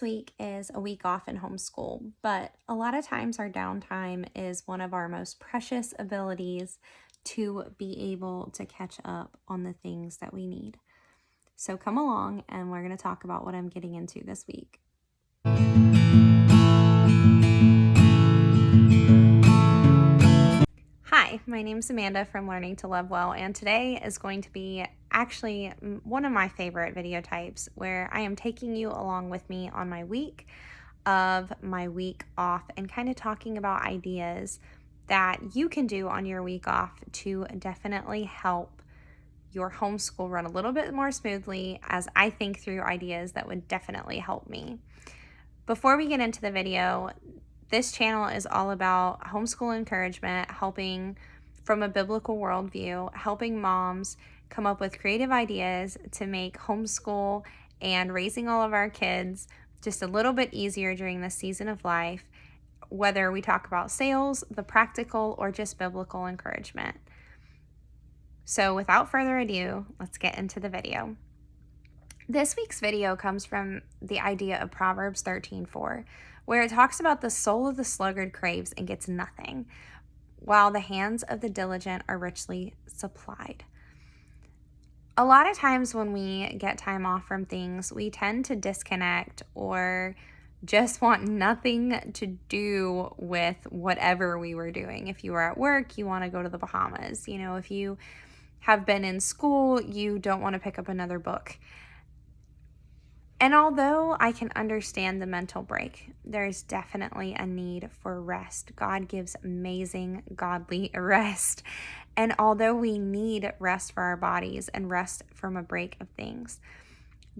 Week is a week off in homeschool, but a lot of times our downtime is one of our most precious abilities to be able to catch up on the things that we need. So come along and we're going to talk about what I'm getting into this week. Hi, my name's Amanda from Learning to Love Well, and today is going to be actually one of my favorite video types where I am taking you along with me on my week off and kind of talking about ideas that you can do on your week off to definitely help your homeschool run a little bit more smoothly as I think through ideas that would definitely help me. Before we get into the video, this channel is all about homeschool encouragement, helping from a biblical worldview, helping moms come up with creative ideas to make homeschool and raising all of our kids just a little bit easier during this season of life, whether we talk about sales, the practical, or just biblical encouragement. So without further ado, let's get into the video. This week's video comes from the idea of Proverbs 13:4, where it talks about the soul of the sluggard craves and gets nothing, while the hands of the diligent are richly supplied. A lot of times when we get time off from things, we tend to disconnect or just want nothing to do with whatever we were doing. If you were at work, you want to go to the Bahamas. If you have been in school, you don't want to pick up another book. And although I can understand the mental break, there's definitely a need for rest. God gives amazing, godly rest. And although we need rest for our bodies and rest from a break of things,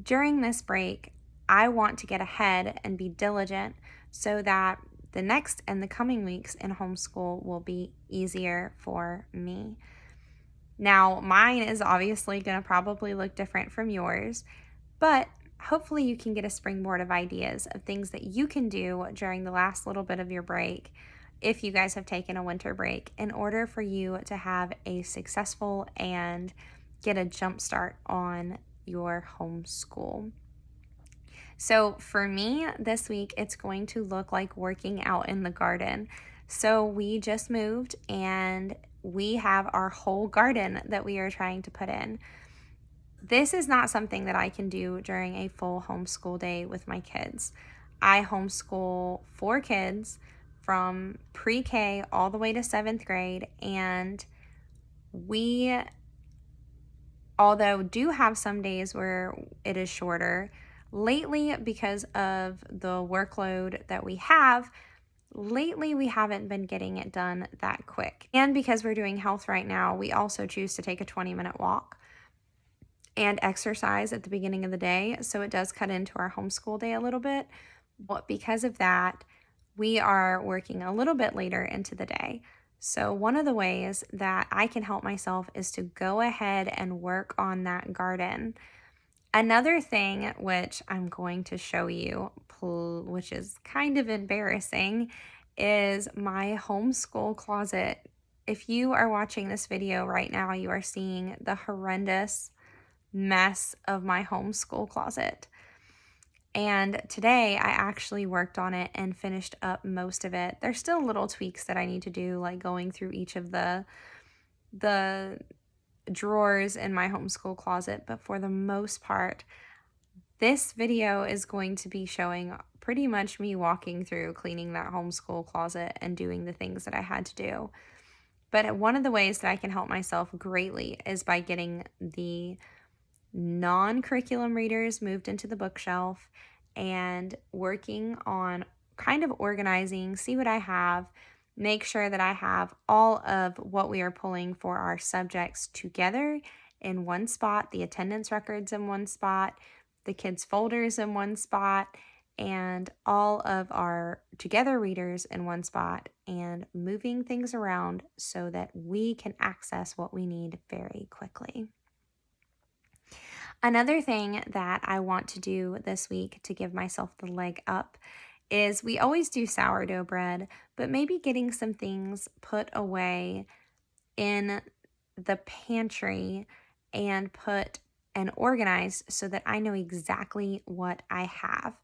during this break, I want to get ahead and be diligent so that the next and the coming weeks in homeschool will be easier for me. Now, mine is obviously going to probably look different from yours, but hopefully you can get a springboard of ideas of things that you can do during the last little bit of your break, if you guys have taken a winter break, in order for you to have a successful and get a jump start on your homeschool. So for me this week, it's going to look like working out in the garden. So we just moved and we have our whole garden that we are trying to put in. This is not something that I can do during a full homeschool day with my kids. I homeschool 4 kids from pre-K all the way to 7th grade, and we, although do have some days where it is shorter, lately because of the workload that we have, we haven't been getting it done that quick. And because we're doing health right now, we also choose to take a 20-minute walk and exercise at the beginning of the day. So it does cut into our homeschool day a little bit. But because of that, we are working a little bit later into the day. So one of the ways that I can help myself is to go ahead and work on that garden. Another thing which I'm going to show you, which is kind of embarrassing, is my homeschool closet. If you are watching this video right now, you are seeing the horrendous mess of my homeschool closet. And today I actually worked on it and finished up most of it. There's still little tweaks that I need to do, like going through each of the drawers in my homeschool closet, but for the most part, this video is going to be showing pretty much me walking through cleaning that homeschool closet and doing the things that I had to do. But one of the ways that I can help myself greatly is by getting the non-curriculum readers moved into the bookshelf and working on kind of organizing, see what I have, make sure that I have all of what we are pulling for our subjects together in one spot, the attendance records in one spot, the kids' folders in one spot, and all of our together readers in one spot, and moving things around so that we can access what we need very quickly. Another thing that I want to do this week to give myself the leg up is we always do sourdough bread, but maybe getting some things put away in the pantry and put and organized so that I know exactly what I have.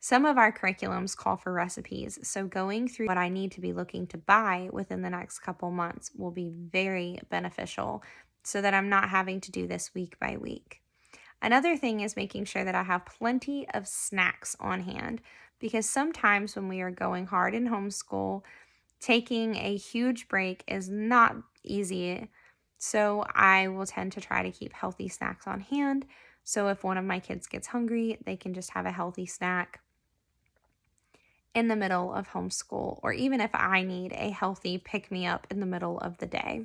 Some of our curriculums call for recipes, so going through what I need to be looking to buy within the next couple months will be very beneficial so that I'm not having to do this week by week. Another thing is making sure that I have plenty of snacks on hand because sometimes when we are going hard in homeschool, taking a huge break is not easy. So I will tend to try to keep healthy snacks on hand. So if one of my kids gets hungry, they can just have a healthy snack in the middle of homeschool, or even if I need a healthy pick me up in the middle of the day.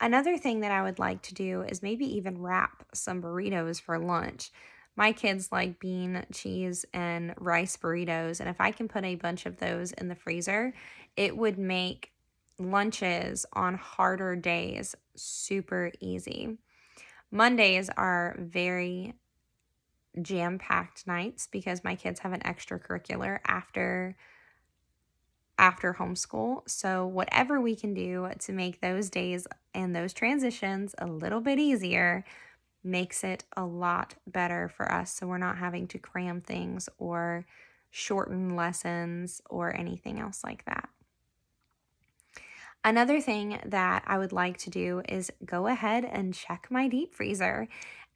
Another thing that I would like to do is maybe even wrap some burritos for lunch. My kids like bean, cheese, and rice burritos, and if I can put a bunch of those in the freezer, it would make lunches on harder days super easy. Mondays are very jam-packed nights because my kids have an extracurricular after homeschool. So whatever we can do to make those days and those transitions a little bit easier makes it a lot better for us. So we're not having to cram things or shorten lessons or anything else like that. Another thing that I would like to do is go ahead and check my deep freezer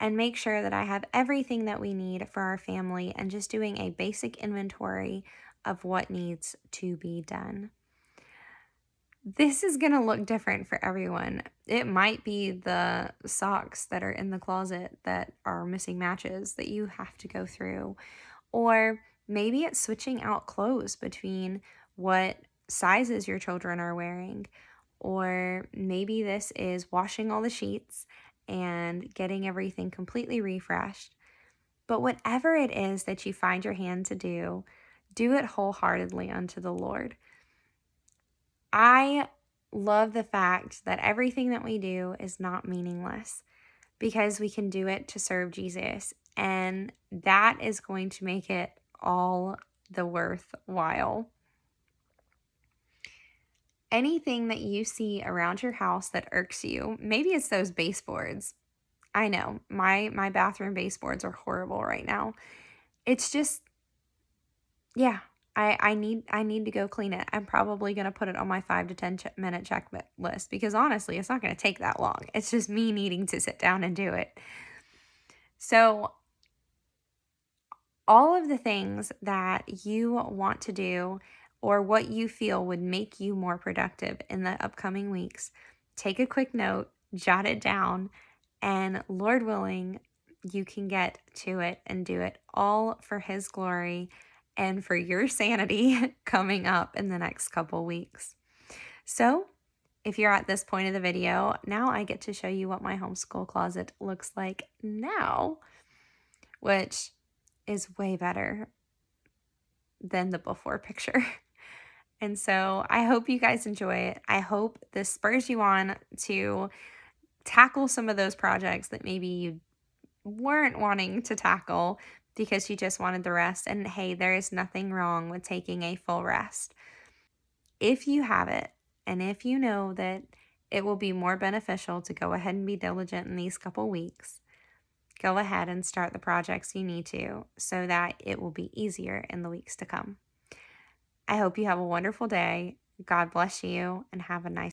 and make sure that I have everything that we need for our family and just doing a basic inventory of what needs to be done. This is going to look different for everyone. It might be the socks that are in the closet that are missing matches that you have to go through, or maybe it's switching out clothes between what sizes your children are wearing, or maybe this is washing all the sheets and getting everything completely refreshed. But whatever it is that you find your hand to do it wholeheartedly unto the Lord. I love the fact that everything that we do is not meaningless because we can do it to serve Jesus, and that is going to make it all the worthwhile. Anything that you see around your house that irks you, maybe it's those baseboards. I know, my bathroom baseboards are horrible right now. It's just, yeah, I need to go clean it. I'm probably going to put it on my 5 to 10 minute checklist because honestly, it's not going to take that long. It's just me needing to sit down and do it. So all of the things that you want to do or what you feel would make you more productive in the upcoming weeks, take a quick note, jot it down, and Lord willing, you can get to it and do it all for His glory and for your sanity coming up in the next couple weeks. So, if you're at this point of the video, now I get to show you what my homeschool closet looks like now, which is way better than the before picture. And so I hope you guys enjoy it. I hope this spurs you on to tackle some of those projects that maybe you weren't wanting to tackle because you just wanted the rest. And hey, there is nothing wrong with taking a full rest. If you have it, and if you know that it will be more beneficial to go ahead and be diligent in these couple weeks, go ahead and start the projects you need to so that it will be easier in the weeks to come. I hope you have a wonderful day. God bless you and have a nice